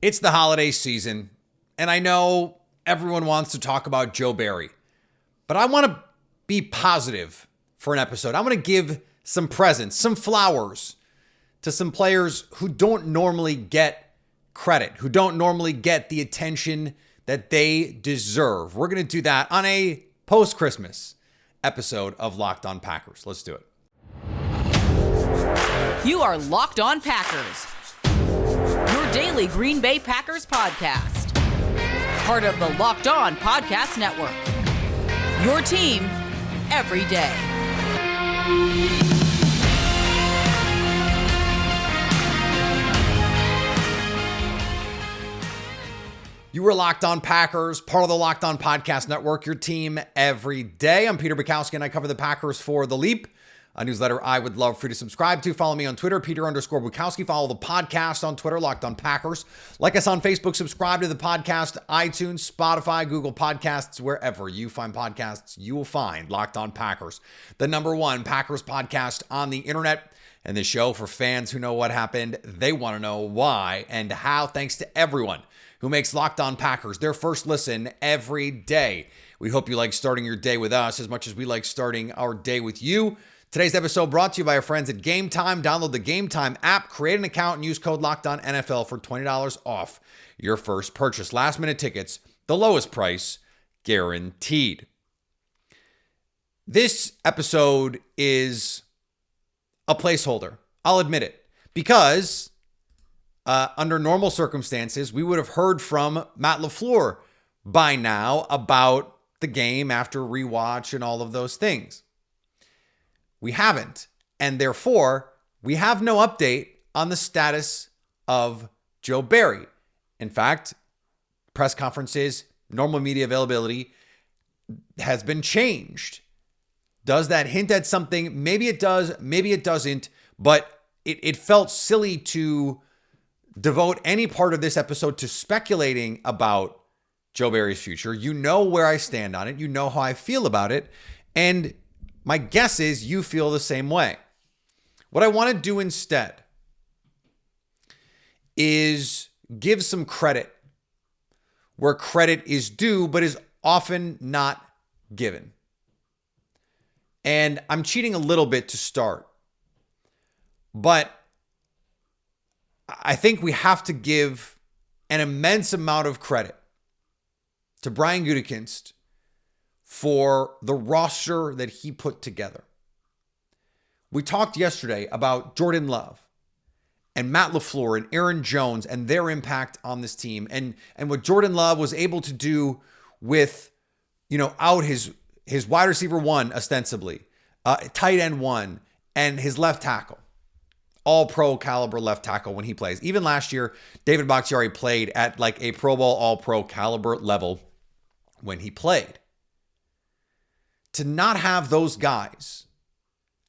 It's the holiday season, and I know everyone wants to talk about Joe Barry, but I want to be positive for an episode. I want to give some presents, some flowers to some players who don't normally get credit, who don't normally get the attention that they deserve. We're going to do that on a post-Christmas episode of Locked On Packers. Let's do it. You are Locked On Packers, your daily Green Bay Packers podcast. Part of the Locked On Podcast Network, your team every day. You were Locked On Packers, part of the Locked On Podcast Network, your team every day. I'm Peter Bukowski, and I cover the Packers for The Leap, a newsletter I would love for you to subscribe to. Follow me on Twitter, Peter_Bukowski. Follow the podcast on Twitter, Locked On Packers. Like us on Facebook, subscribe to the podcast, iTunes, Spotify, Google Podcasts, wherever you find podcasts, you will find Locked On Packers, the number one Packers podcast on the internet. And this show for fans who know what happened, they want to know why and how. Thanks to everyone who makes Locked On Packers their first listen every day. We hope you like starting your day with us as much as we like starting our day with you. Today's episode brought to you by our friends at Gametime. Download the Gametime app, create an account, and use code LOCKEDONNFL for $20 off your first purchase. Last minute tickets, the lowest price guaranteed. This episode is a placeholder. I'll admit it, because under normal circumstances, we would have heard from Matt LaFleur by now about the game after rewatch and all of those things. We haven't, and therefore, we have no update on the status of Joe Barry. In fact, press conferences, normal media availability has been changed. Does that hint at something? Maybe it does, maybe it doesn't, but it felt silly to devote any part of this episode to speculating about Joe Barry's future. You know where I stand on it. You know how I feel about it. And my guess is you feel the same way. What I want to do instead is give some credit where credit is due, but is often not given. And I'm cheating a little bit to start, but I think we have to give an immense amount of credit to Brian Gutekunst for the roster that he put together. We talked yesterday about Jordan Love and Matt LaFleur and Aaron Jones and their impact on this team, and what Jordan Love was able to do with, out his wide receiver one, ostensibly, tight end one, and his left tackle. All pro caliber left tackle when he plays. Even last year, David Bakhtiari played at like a Pro Bowl, all pro caliber level when he played. To not have those guys,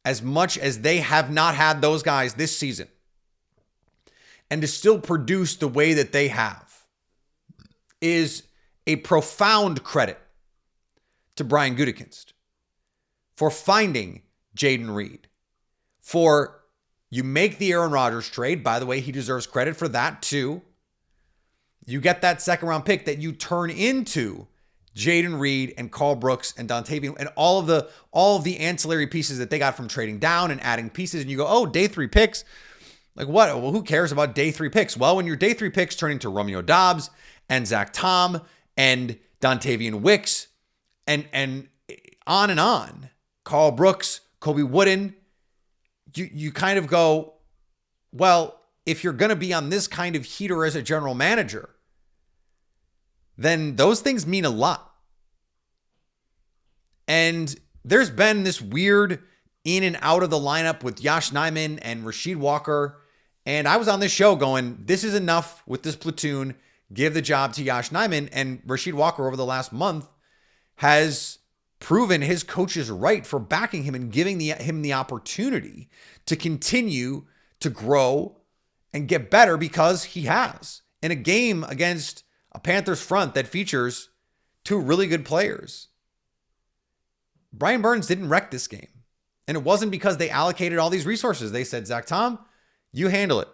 as much as they have not had those guys this season, and to still produce the way that they have, is a profound credit to Brian Gutekunst for finding Jaden Reed. For you make the Aaron Rodgers trade. By the way, he deserves credit for that too. You get that second round pick that you turn into Jaden Reed and Carl Brooks and Dontavian and all of the ancillary pieces that they got from trading down and adding pieces. And you go, oh, day 3 picks. Like what? Well, who cares about day 3 picks? Well, when your day 3 picks turn into Romeo Doubs and Zach Tom and Dontavian Wicks and on, Carl Brooks, Kobe Wooden, you kind of go, well, if you're going to be on this kind of heater as a general manager, then those things mean a lot. And there's been this weird in and out of the lineup with Yosh Nijman and Rasheed Walker. And I was on this show going, this is enough with this platoon. Give the job to Yosh Nijman. And Rasheed Walker over the last month has proven his coach is right for backing him and giving him the opportunity to continue to grow and get better, because he has. In a game against a Panthers front that features 2 really good players, Brian Burns didn't wreck this game. And it wasn't because they allocated all these resources. They said, Zach Tom, you handle it.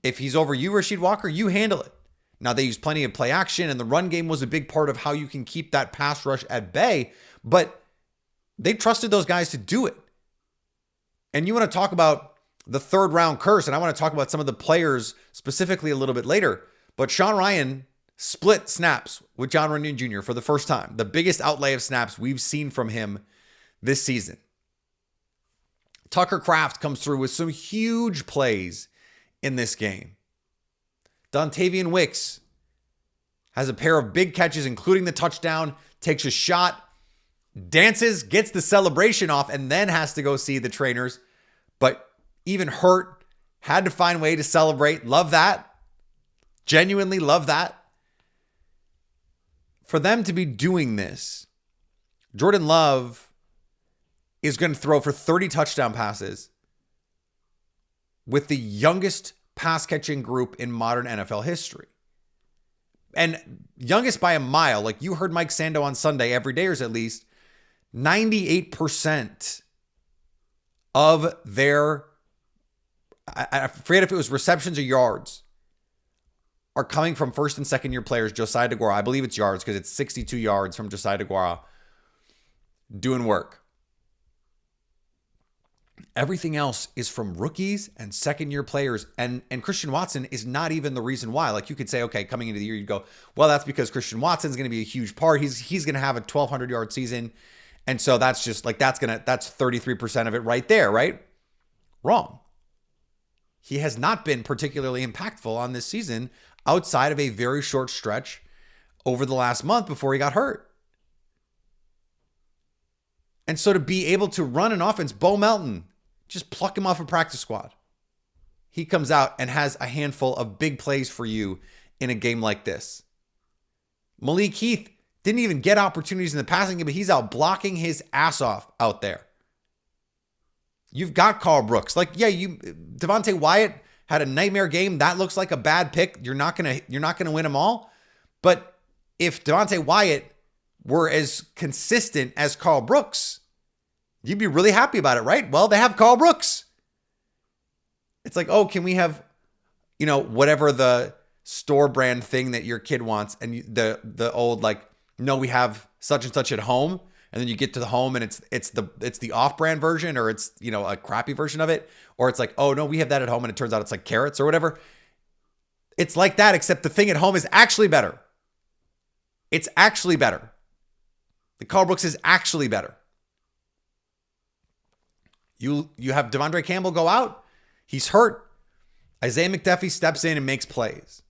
If he's over you, Rasheed Walker, you handle it. Now, they use plenty of play action, and the run game was a big part of how you can keep that pass rush at bay, but they trusted those guys to do it. And you want to talk about the third round curse, and I want to talk about some of the players specifically a little bit later, but Sean Rhyan split snaps with John Runyon Jr. for the first time, the biggest outlay of snaps we've seen from him this season. Tucker Kraft comes through with some huge plays in this game. Dontavian Wicks has a pair of big catches, including the touchdown, takes a shot, dances, gets the celebration off, and then has to go see the trainers. But even hurt, had to find a way to celebrate. Love that. Genuinely love that. For them to be doing this, Jordan Love is going to throw for 30 touchdown passes with the youngest pass catching group in modern NFL history. And youngest by a mile. Like you heard Mike Sando on Sunday, every dayers at least, 98% of their, I forget if it was receptions or yards, are coming from first and second year players. Josiah DeGuara, I believe it's yards because it's 62 yards from Josiah DeGuara doing work. Everything else is from rookies and second year players. And Christian Watson is not even the reason why. Like you could say, okay, coming into the year, you'd go, well, that's because Christian Watson's going to be a huge part. He's going to have a 1,200 yard season. And so that's just like, that's 33% of it right there, right? Wrong. He has not been particularly impactful on this season outside of a very short stretch over the last month before he got hurt. And so to be able to run an offense, Bo Melton, just pluck him off a practice squad. He comes out and has a handful of big plays for you in a game like this. Malik Heath didn't even get opportunities in the passing game, but he's out blocking his ass off out there. You've got Carl Brooks. Like, yeah, Devontae Wyatt had a nightmare game. That looks like a bad pick. You're not gonna win them all. But if Devontae Wyatt were as consistent as Carl Brooks, you'd be really happy about it, right? Well, they have Carl Brooks. It's like, oh, can we have, whatever the store brand thing that your kid wants, and the old like, no, we have such and such at home, and then you get to the home and it's the off-brand version, or it's a crappy version of it, or it's like, oh no, we have that at home, and it turns out it's like carrots or whatever. It's like that, except the thing at home is actually better. It's actually better. The Carl Brooks is actually better. You have Devondre Campbell go out. He's hurt. Isaiah McDuffie steps in and makes plays.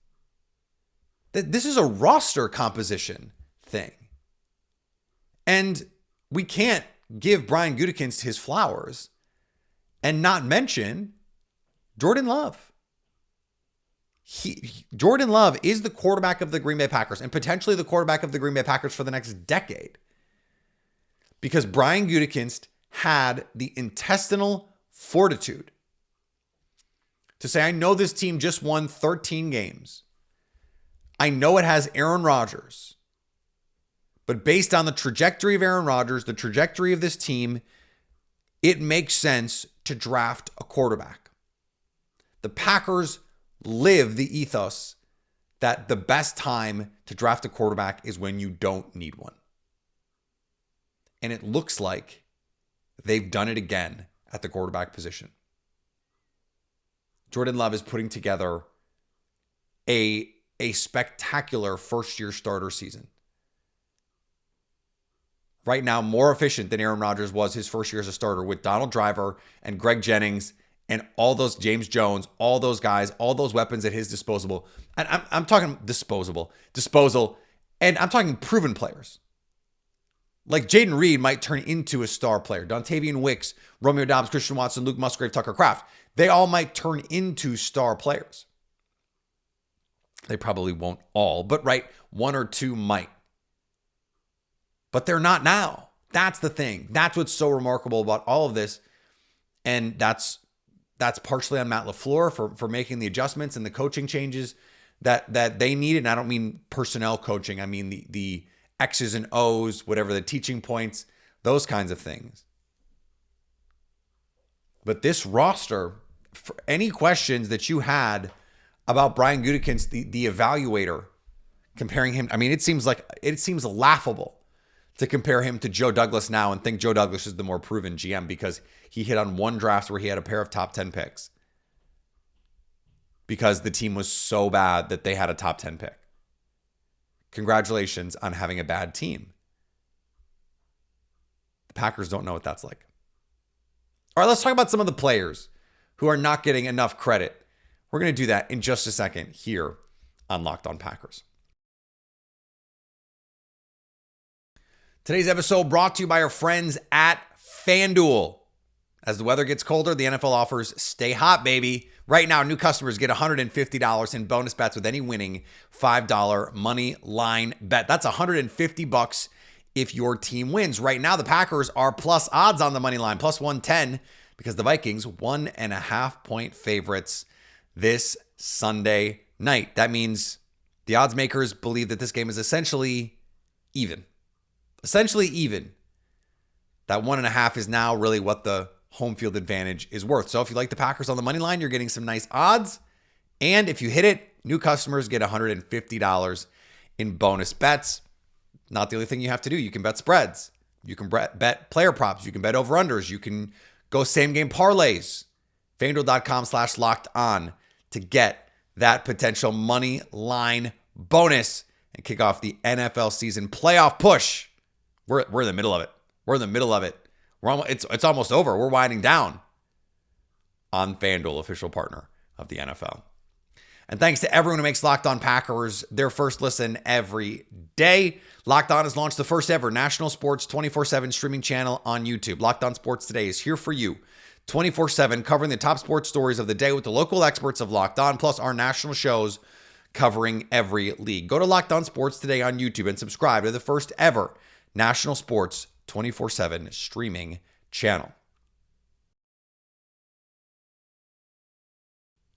This is a roster composition thing. And we can't give Brian Gutekunst his flowers and not mention Jordan Love. Jordan Love is the quarterback of the Green Bay Packers and potentially the quarterback of the Green Bay Packers for the next decade. Because Brian Gutekunst had the intestinal fortitude to say, I know this team just won 13 games. I know it has Aaron Rodgers. But based on the trajectory of Aaron Rodgers, the trajectory of this team, it makes sense to draft a quarterback. The Packers live the ethos that the best time to draft a quarterback is when you don't need one. And it looks like they've done it again at the quarterback position. Jordan Love is putting together a spectacular first-year starter season. Right now, more efficient than Aaron Rodgers was his first year as a starter with Donald Driver and Greg Jennings and all those James Jones, all those guys, all those weapons at his disposal. And I'm talking disposal, and I'm talking proven players. Like Jaden Reed might turn into a star player. Dontavian Wicks, Romeo Doubs, Christian Watson, Luke Musgrave, Tucker Kraft. They all might turn into star players. They probably won't all, but right, one or two might. But they're not now. That's the thing. That's what's so remarkable about all of this. And that's partially on Matt LaFleur for making the adjustments and the coaching changes that they needed. And I don't mean personnel coaching. I mean the X's and O's, whatever the teaching points, those kinds of things. But this roster, for any questions that you had about Brian Gutekunst, the evaluator, comparing him. I mean, it seems laughable to compare him to Joe Douglas now and think Joe Douglas is the more proven GM because he hit on one draft where he had a pair of top 10 picks because the team was so bad that they had a top 10 pick. Congratulations on having a bad team. The Packers don't know what that's like. All right, let's talk about some of the players who are not getting enough credit. We're going to do that in just a second here on Locked On Packers. Today's episode brought to you by our friends at FanDuel. As the weather gets colder, the NFL offers stay hot, baby. Right now, new customers get $150 in bonus bets with any winning $5 money line bet. That's $150 if your team wins. Right now, the Packers are plus odds on the money line, plus 110, because the Vikings 1.5-point favorites this Sunday night. That means the odds makers believe that this game is essentially even. Essentially even. That 1.5 is now really what the home field advantage is worth. So if you like the Packers on the money line, you're getting some nice odds. And if you hit it, new customers get $150 in bonus bets. Not the only thing you have to do. You can bet spreads. You can bet player props. You can bet over-unders. You can go same-game parlays. FanDuel.com/locked-on to get that potential money line bonus and kick off the NFL season playoff push. We're in the middle of it. We're in the middle of it. It's almost over. We're winding down on FanDuel, official partner of the NFL. And thanks to everyone who makes Locked On Packers their first listen every day. Locked On has launched the first ever national sports 24/7 streaming channel on YouTube. Locked On Sports Today is here for you 24/7, covering the top sports stories of the day with the local experts of Locked On, plus our national shows covering every league. Go to Locked On Sports Today on YouTube and subscribe to the first ever national sports 24/7 streaming channel.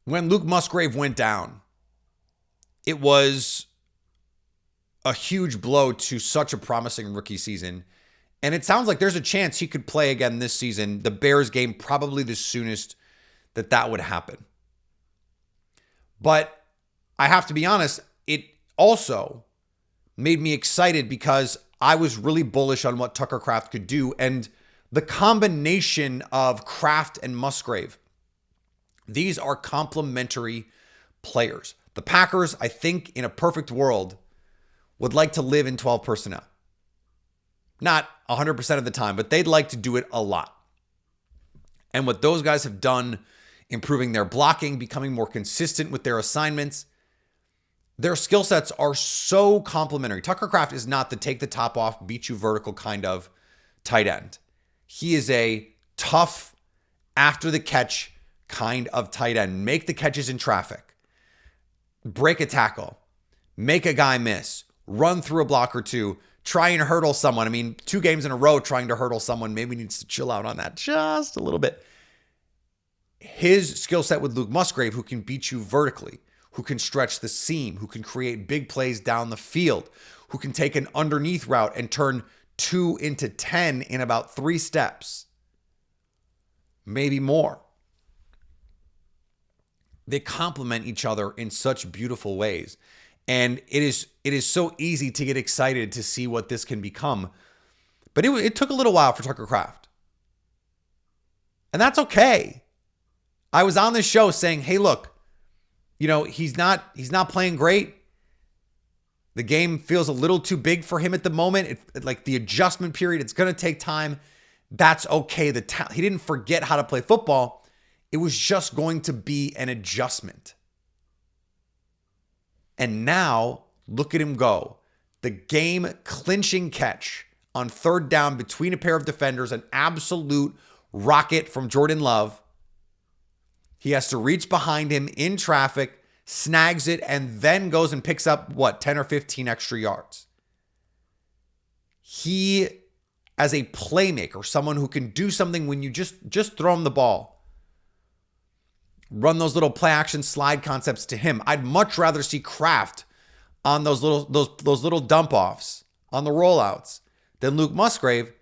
When Luke Musgrave went down, it was a huge blow to such a promising rookie season. And it sounds like there's a chance he could play again this season. The Bears game, probably the soonest that would happen. But I have to be honest, it also made me excited because I was really bullish on what Tucker Kraft could do. And the combination of Kraft and Musgrave, these are complementary players. The Packers, I think, in a perfect world, would like to live in 12 personnel. Not 100% of the time, but they'd like to do it a lot. And what those guys have done, improving their blocking, becoming more consistent with their assignments, their skill sets are so complementary. Tucker Kraft is not the take the top off, beat you vertical kind of tight end. He is a tough, after the catch kind of tight end. Make the catches in traffic. Break a tackle. Make a guy miss. Run through a block or two. Try and hurdle someone. I mean, 2 games in a row trying to hurdle someone. Maybe needs to chill out on that just a little bit. His skill set with Luke Musgrave, who can beat you vertically, who can stretch the seam, who can create big plays down the field, who can take an underneath route and turn 2 into 10 in about 3 steps, maybe more. They complement each other in such beautiful ways. And it is so easy to get excited to see what this can become. But it took a little while for Tucker Kraft. And that's okay. I was on this show saying, hey, look, he's not playing great. The game feels a little too big for him at the moment. Like the adjustment period, it's going to take time. That's okay. He didn't forget how to play football. It was just going to be an adjustment. And now, look at him go. The game-clinching catch on 3rd down between a pair of defenders, an absolute rocket from Jordan Love. He has to reach behind him in traffic, snags it, and then goes and picks up, 10 or 15 extra yards. He, as a playmaker, someone who can do something when you just throw him the ball, run those little play action slide concepts to him. I'd much rather see Kraft on those little dump offs, on the rollouts, than Luke Musgrave,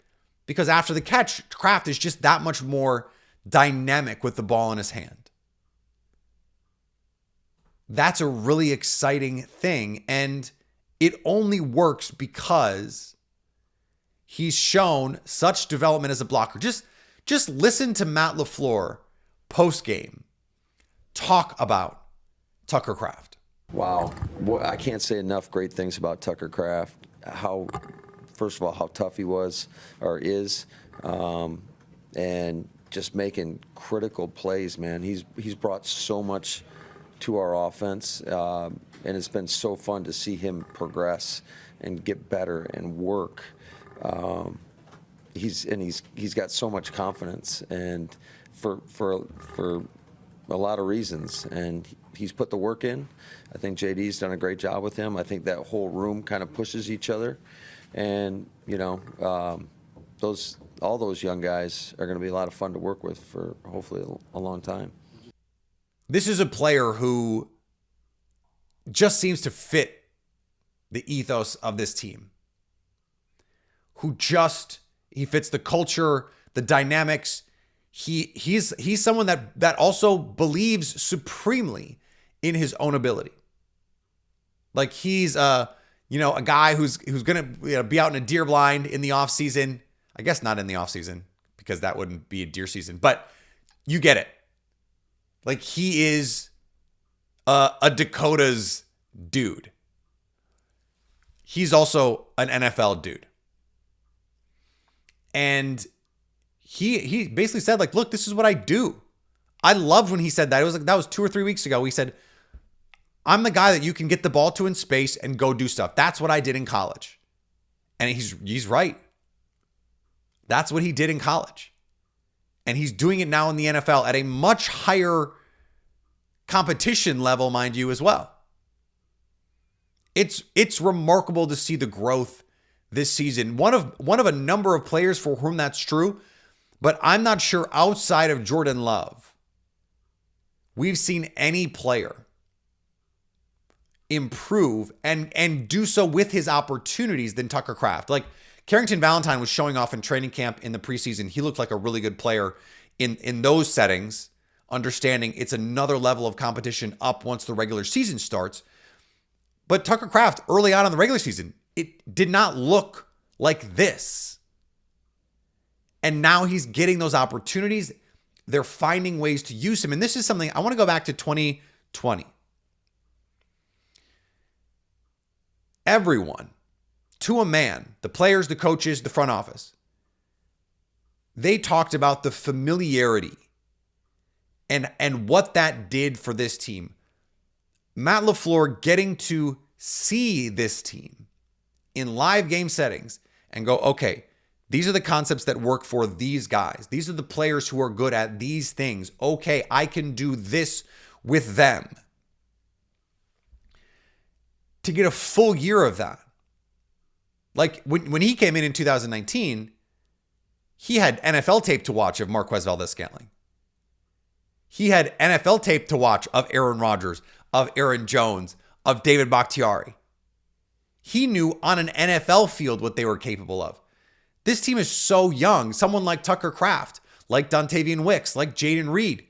because after the catch, Kraft is just that much more dynamic with the ball in his hand. that's a really exciting thing. And it only works because he's shown such development as a blocker. Just listen to Matt LaFleur post-game talk about Tucker Kraft. Wow. Well, I can't say enough great things about Tucker Kraft. First of all, how tough he was or is, and just making critical plays, man. He's brought so much to our offense, and it's been so fun to see him progress and get better and work. He's got so much confidence, and for a lot of reasons, and he's put the work in. I think JD's done a great job with him. I think that whole room kind of pushes each other, and all those young guys are going to be a lot of fun to work with for hopefully a long time. This is a player who just seems to fit the ethos of this team. He fits the culture, the dynamics. He's someone that also believes supremely in his own ability. Like he's a guy who's going to be out in a deer blind in the off season. I guess not in the off season because that wouldn't be a deer season, but you get it. Like he is a Dakota's dude. He's also an NFL dude. And he basically said, like, look, this is what I do. I loved when he said that. It was like, that was 2 or 3 weeks ago. He said, I'm the guy that you can get the ball to in space and go do stuff. That's what I did in college. And he's right. That's what he did in college. And he's doing it now in the NFL at a much higher competition level, mind you, as well. It's remarkable to see the growth this season. One of a number of players for whom that's true, but I'm not sure outside of Jordan Love, we've seen any player improve and do so with his opportunities than Tucker Kraft. Like Carrington Valentine was showing off in training camp in the preseason. He looked like a really good player in those settings, understanding it's another level of competition up once the regular season starts. But Tucker Kraft, early on in the regular season, it did not look like this. And now he's getting those opportunities. They're finding ways to use him. And this is something I want to go back to 2020. Everyone, to a man, the players, the coaches, the front office, they talked about the familiarity and what that did for this team. Matt LaFleur getting to see this team in live game settings and go, okay, these are the concepts that work for these guys. These are the players who are good at these things. Okay, I can do this with them. To get a full year of that. Like when he came in 2019, he had NFL tape to watch of Marquez Valdes-Scantling. He had NFL tape to watch of Aaron Rodgers, of Aaron Jones, of David Bakhtiari. He knew on an NFL field what they were capable of. This team is so young. Someone like Tucker Kraft, like Dontavian Wicks, like Jaden Reed.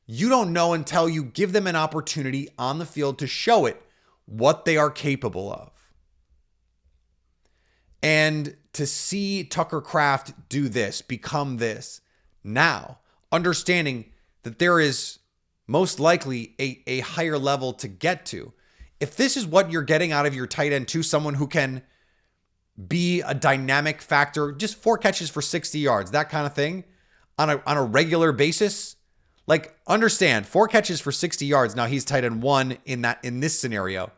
You don't know until you give them an opportunity on the field to show it what they are capable of. And to see Tucker Kraft do this, become this, now, understanding that there is most likely a higher level to get to. If this is what you're getting out of your tight end too, someone who can be a dynamic factor, just 4 catches for 60 yards, that kind of thing, on a regular basis, like understand 4 catches for 60 yards. Now he's tight end 1 in this scenario.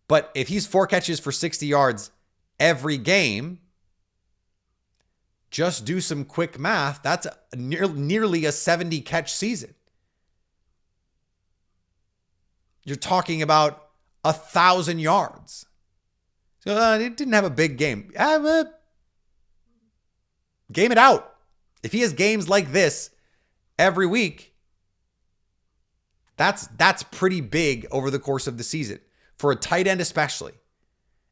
But if he's 4 catches for 60 yards every game, just do some quick math. That's nearly a 70 catch season. You're talking about 1,000 yards. So it didn't have a big game. Game it out. If he has games like this every week, that's pretty big over the course of the season for a tight end especially.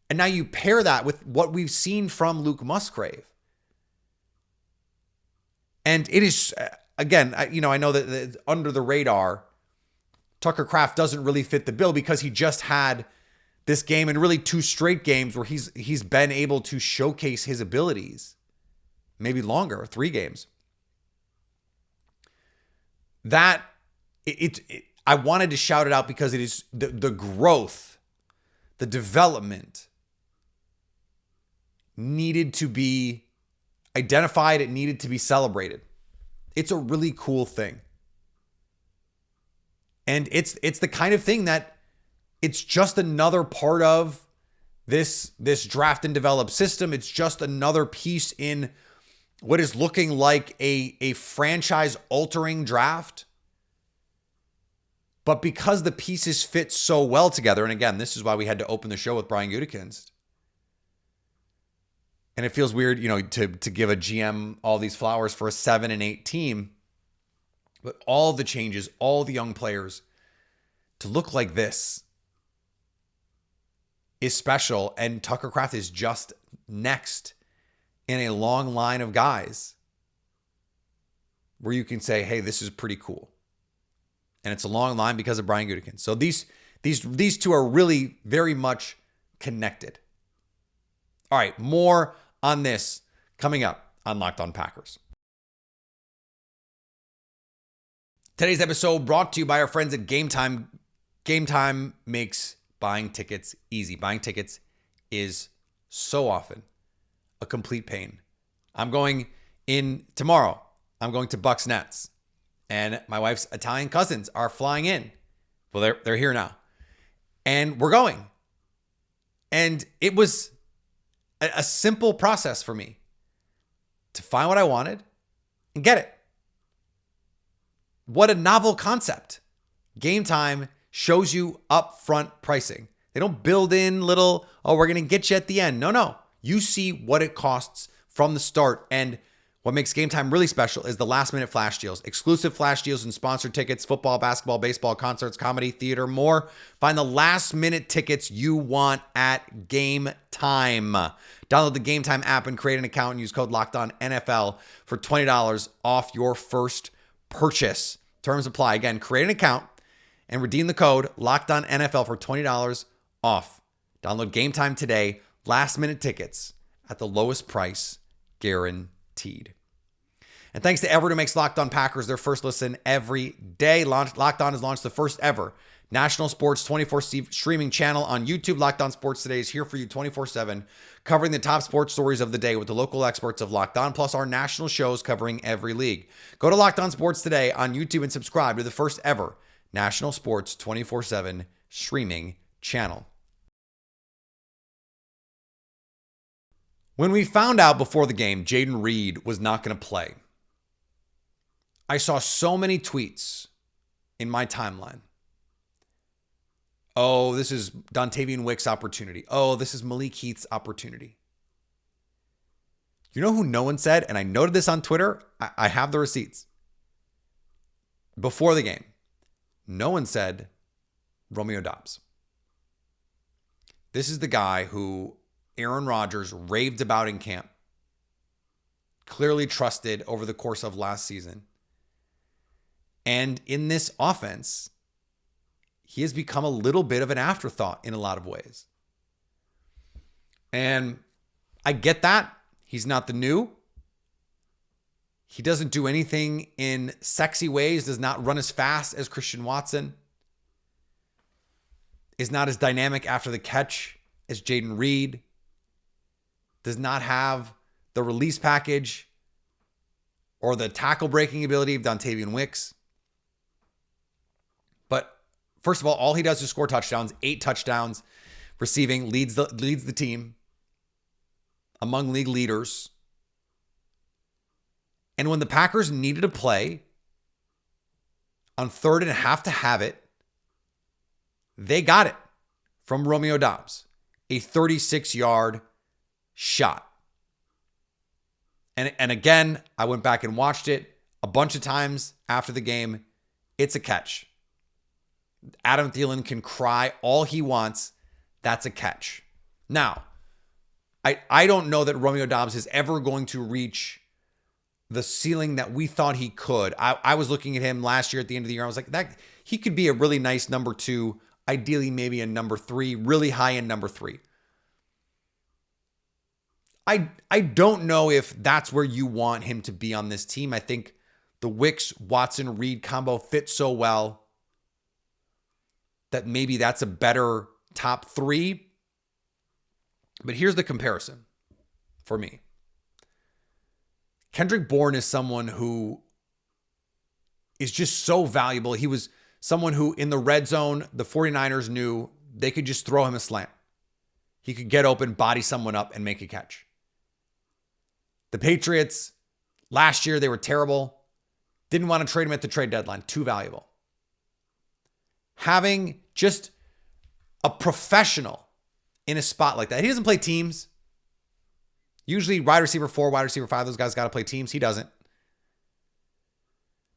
And now you pair that with what we've seen from Luke Musgrave. And it is, again, I know that under the radar Tucker Kraft doesn't really fit the bill because he just had this game and really 2 straight games where he's been able to showcase his abilities. Maybe longer, 3 games. I wanted to shout it out because it is the growth, the development needed to be identified. It needed to be celebrated. It's a really cool thing. And it's the kind of thing that it's just another part of this draft and develop system. It's just another piece in what is looking like a franchise altering draft. But because the pieces fit so well together, and again, this is why we had to open the show with Brian Gutekunst. And it feels weird, to give a GM all these flowers for a 7-8 team. But all the changes, all the young players, to look like this is special. And Tucker Kraft is just next in a long line of guys where you can say, hey, this is pretty cool. And it's a long line because of Brian Gutekunst. So these two are really very much connected. All right, more on this coming up on Locked On Packers. Today's episode brought to you by our friends at Gametime. Gametime makes buying tickets easy. Buying tickets is so often a complete pain. I'm going in tomorrow. I'm going to Bucks Nets. And my wife's Italian cousins are flying in. Well, they're here now. And we're going. And it was a simple process for me to find what I wanted and get it. What a novel concept. Gametime shows you upfront pricing. They don't build in little, we're going to get you at the end. No. You see what it costs from the start. And what makes Gametime really special is the last minute flash deals, exclusive flash deals and sponsored tickets, football, basketball, baseball, concerts, comedy, theater, more. Find the last minute tickets you want at Gametime. Download the Gametime app and create an account and use code LOCKEDONNFL for $20 off your first purchase. Terms apply. Again, create an account and redeem the code LOCKEDONNFL for $20 off. Download Gametime today. Last minute tickets at the lowest price guaranteed. And thanks to everyone who makes Locked On Packers their first listen every day. Locked On has launched the first ever national sports 24 streaming channel on YouTube. Locked On Sports Today is here for you 24/7, covering the top sports stories of the day with the local experts of Locked On, plus our national shows covering every league. Go to Locked On Sports Today on YouTube and subscribe to the first ever national sports 24/7 streaming channel. When we found out before the game Jayden Reed was not going to play, I saw so many tweets in my timeline. Oh, this is Dontavian Wick's opportunity. Oh, this is Malik Heath's opportunity. You know who no one said? And I noted this on Twitter. I have the receipts. Before the game, no one said Romeo Doubs. This is the guy who Aaron Rodgers raved about in camp, clearly trusted over the course of last season. And in this offense, he has become a little bit of an afterthought in a lot of ways. And I get that. He's not the new. He doesn't do anything in sexy ways, does not run as fast as Christian Watson, is not as dynamic after the catch as Jayden Reed, does not have the release package or the tackle breaking ability of Dontavian Wicks. But first of all he does is score touchdowns, 8 touchdowns, receiving, leads the team among league leaders. And when the Packers needed a play on 3rd and have to have it, they got it from Romeo Doubs, a 36-yard shot. And again, I went back and watched it a bunch of times after the game. It's a catch. Adam Thielen can cry all he wants. That's a catch. Now, I don't know that Romeo Doubs is ever going to reach the ceiling that we thought he could. I was looking at him last year at the end of the year. I was like, that he could be a really nice number 2, ideally maybe a number 3, really high in number 3. I don't know if that's where you want him to be on this team. I think the Wicks, Watson, Reed combo fits so well that maybe that's a better top 3. But here's the comparison for me. Kendrick Bourne is someone who is just so valuable. He was someone who in the red zone, the 49ers knew they could just throw him a slant. He could get open, body someone up, and make a catch. The Patriots, last year, they were terrible. Didn't want to trade him at the trade deadline. Too valuable. Having just a professional in a spot like that. He doesn't play teams. Usually wide receiver 4, wide receiver 5, those guys got to play teams. He doesn't.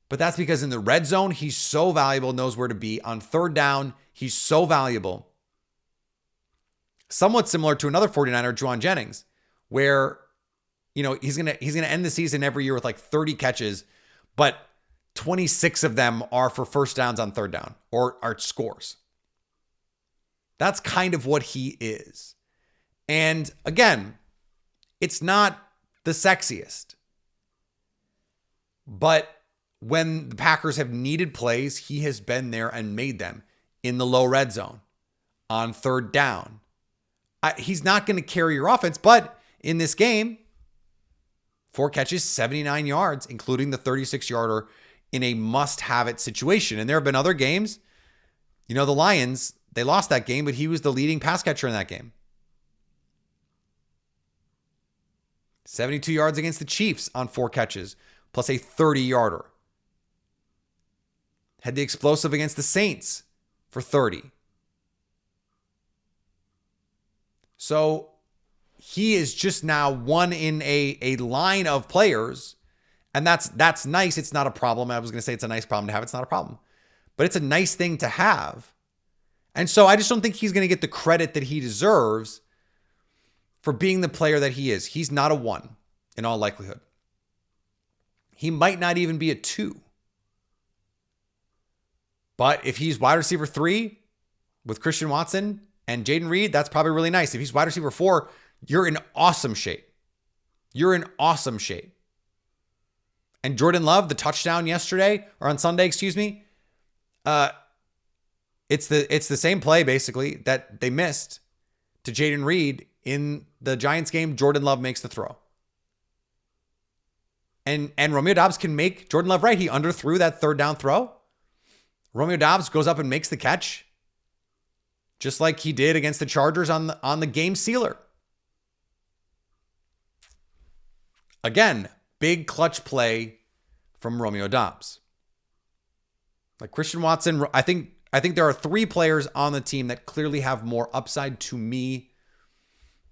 But that's because in the red zone, he's so valuable, knows where to be. On third down, he's so valuable. Somewhat similar to another 49er, Juwan Jennings, where, you know, he's gonna end the season every year with like 30 catches, but 26 of them are for first downs on third down or are scores. That's kind of what he is. And again, it's not the sexiest. But when the Packers have needed plays, he has been there and made them in the low red zone, on third down. He's not going to carry your offense, but in this game, 4 catches, 79 yards, including the 36-yarder in a must-have-it situation. And there have been other games. You know, the Lions, they lost that game, but he was the leading pass catcher in that game. 72 yards against the Chiefs on 4 catches, plus a 30-yarder. Had the explosive against the Saints for 30. So he is just now one in a line of players, and that's nice. It's not a problem. I was going to say it's a nice problem to have. It's not a problem. But it's a nice thing to have. And so I just don't think he's going to get the credit that he deserves for being the player that he is. He's not a 1 in all likelihood. He might not even be a 2. But if he's wide receiver 3 with Christian Watson and Jaden Reed, that's probably really nice. If he's wide receiver 4, you're in awesome shape. You're in awesome shape. And Jordan Love, the touchdown yesterday, or on Sunday, excuse me, it's the same play basically that they missed to Jaden Reed in the Giants game. Jordan Love makes the throw. And Romeo Doubs can make Jordan Love right. He underthrew that third down throw. Romeo Doubs goes up and makes the catch, just like he did against the Chargers on the game sealer. Again, big clutch play from Romeo Doubs. Like Christian Watson, I think there are 3 players on the team that clearly have more upside to me,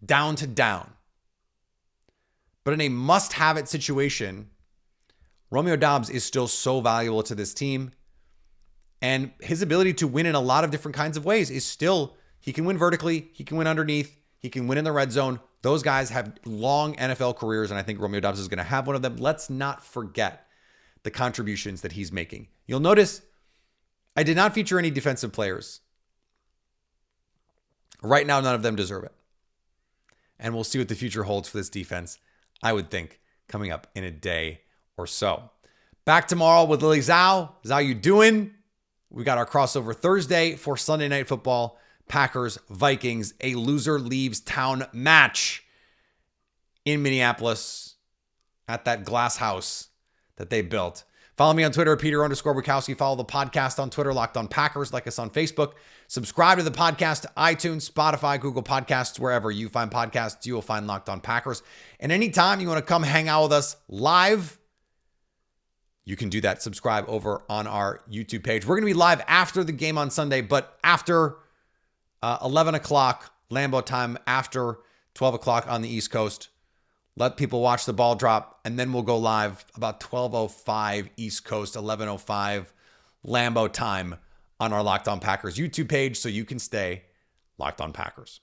down to down. But in a must-have-it situation, Romeo Doubs is still so valuable to this team. And his ability to win in a lot of different kinds of ways is still, he can win vertically, he can win underneath, he can win in the red zone. Those guys have long NFL careers, and I think Romeo Doubs is going to have one of them. Let's not forget the contributions that he's making. You'll notice I did not feature any defensive players. Right now, none of them deserve it. And we'll see what the future holds for this defense, I would think, coming up in a day or so. Back tomorrow with Lily Zhao. Zhao, you doing? We got our crossover Thursday for Sunday Night Football. Packers, Vikings, a loser leaves town match in Minneapolis at that glass house that they built. Follow me on Twitter, Peter_Bukowski. Follow the podcast on Twitter, Locked On Packers. Like us on Facebook. Subscribe to the podcast to iTunes, Spotify, Google Podcasts, wherever you find podcasts, you will find Locked On Packers. And anytime you want to come hang out with us live, you can do that. Subscribe over on our YouTube page. We're going to be live after the game on Sunday, but after 11 o'clock Lambeau time, after 12 o'clock on the East Coast. Let people watch the ball drop, and then we'll go live about 12:05 East Coast, 11:05 Lambeau time on our Locked On Packers YouTube page so you can stay Locked On Packers.